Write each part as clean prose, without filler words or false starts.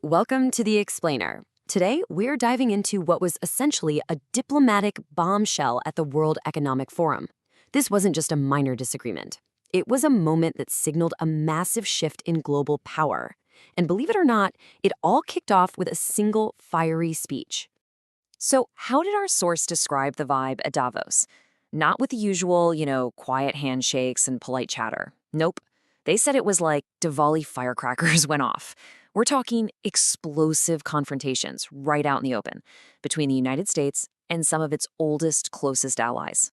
Welcome to The Explainer. Today, we're diving into what was essentially a diplomatic bombshell at the World Economic Forum. This wasn't just a minor disagreement. It was a moment that signaled a massive shift in global power. And believe it or not, it all kicked off with a single fiery speech. So, how did our source describe the vibe at Davos? Not with the usual, quiet handshakes and polite chatter. Nope. They said it was like Diwali firecrackers went off. We're talking explosive confrontations right out in the open between the United States and some of its oldest, closest allies.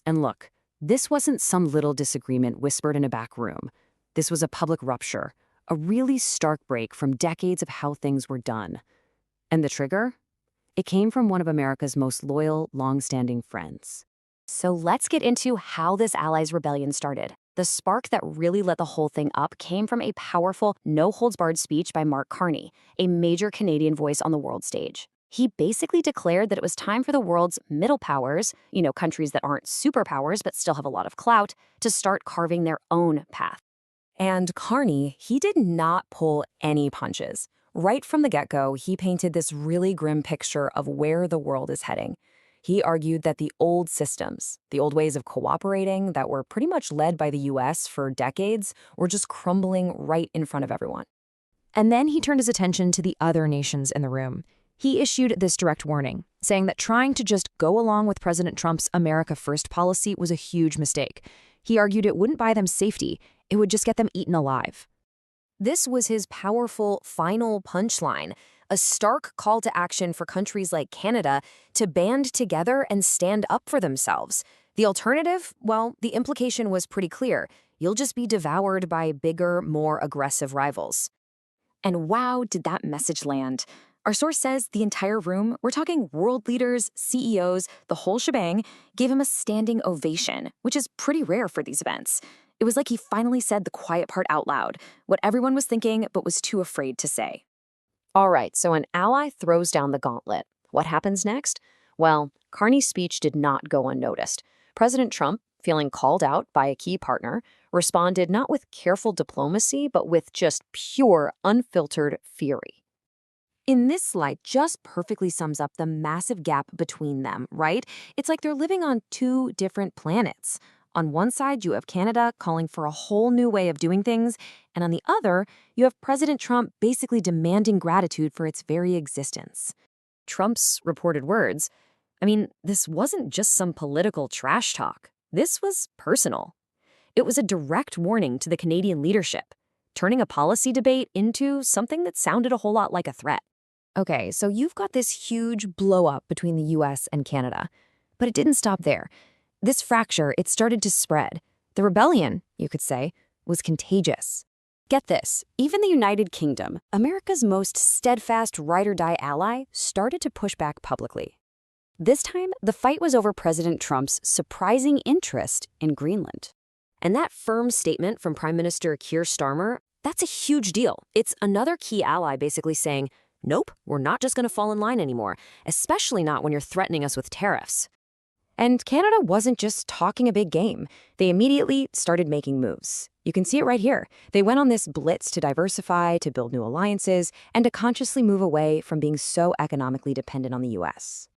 And look, this wasn't some little disagreement whispered in a back room. This was a public rupture, a really stark break from decades of how things were done. And the trigger? It came from one of America's most loyal, long-standing friends. So let's get into how this allies' rebellion started. The spark that really lit the whole thing up came from a powerful, no-holds-barred speech by Mark Carney, a major Canadian voice on the world stage. He basically declared that it was time for the world's middle powers, countries that aren't superpowers but still have a lot of clout, to start carving their own path. And Carney, he did not pull any punches. Right from the get-go, he painted this really grim picture of where the world is heading. He argued that the old systems, the old ways of cooperating that were pretty much led by the US for decades, were just crumbling right in front of everyone. And then he turned his attention to the other nations in the room. He issued this direct warning, saying that trying to just go along with President Trump's America First policy was a huge mistake. He argued it wouldn't buy them safety, it would just get them eaten alive. This was his powerful final punchline, a stark call to action for countries like Canada to band together and stand up for themselves. The alternative, well, the implication was pretty clear. You'll just be devoured by bigger, more aggressive rivals. And wow, did that message land. Our source says the entire room, we're talking world leaders, CEOs, the whole shebang, gave him a standing ovation, which is pretty rare for these events. It was like he finally said the quiet part out loud, what everyone was thinking but was too afraid to say. All right, so an ally throws down the gauntlet. What happens next? Well, Carney's speech did not go unnoticed. President Trump, feeling called out by a key partner, responded not with careful diplomacy, but with just pure, unfiltered fury. In this slide just perfectly sums up the massive gap between them, right? It's like they're living on two different planets. On one side, you have Canada calling for a whole new way of doing things, and on the other, you have President Trump basically demanding gratitude for its very existence. Trump's reported words, this wasn't just some political trash talk. This was personal. It was a direct warning to the Canadian leadership, turning a policy debate into something that sounded a whole lot like a threat. Okay, so you've got this huge blow-up between the US and Canada, but it didn't stop there. This fracture, it started to spread. The rebellion, you could say, was contagious. Get this, even the United Kingdom, America's most steadfast ride-or-die ally, started to push back publicly. This time, the fight was over President Trump's surprising interest in Greenland. And that firm statement from Prime Minister Keir Starmer, that's a huge deal. It's another key ally basically saying, nope, we're not just going to fall in line anymore, especially not when you're threatening us with tariffs. And Canada wasn't just talking a big game. They immediately started making moves. You can see it right here. They went on this blitz to diversify, to build new alliances, and to consciously move away from being so economically dependent on the US.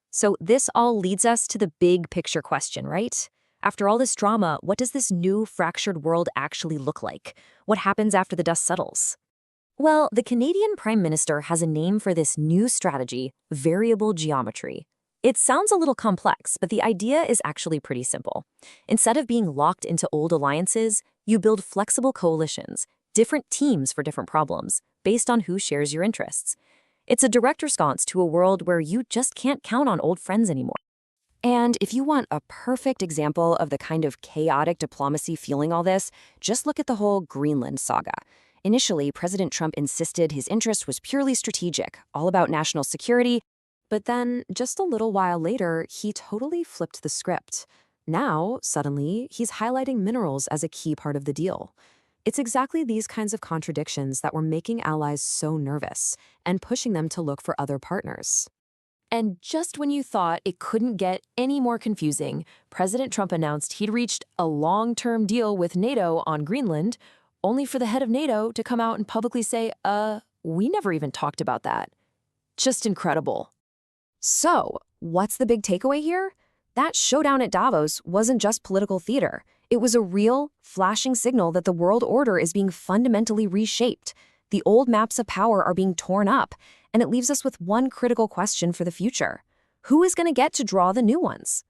So this all leads us to the big picture question, right? After all this drama, what does this new fractured world actually look like? What happens after the dust settles? Well, the Canadian Prime Minister has a name for this new strategy, variable geometry. It sounds a little complex, but the idea is actually pretty simple. Instead of being locked into old alliances, you build flexible coalitions, different teams for different problems, based on who shares your interests. It's a direct response to a world where you just can't count on old friends anymore. And if you want a perfect example of the kind of chaotic diplomacy fueling all this, just look at the whole Greenland saga. Initially, President Trump insisted his interest was purely strategic, all about national security. But then, just a little while later, he totally flipped the script. Now, suddenly, he's highlighting minerals as a key part of the deal. It's exactly these kinds of contradictions that were making allies so nervous and pushing them to look for other partners. And just when you thought it couldn't get any more confusing, President Trump announced he'd reached a long-term deal with NATO on Greenland, only for the head of NATO to come out and publicly say, we never even talked about that. Just incredible. So, what's the big takeaway here? That showdown at Davos wasn't just political theater. It was a real, flashing signal that the world order is being fundamentally reshaped. The old maps of power are being torn up, and it leaves us with one critical question for the future. Who is going to get to draw the new ones?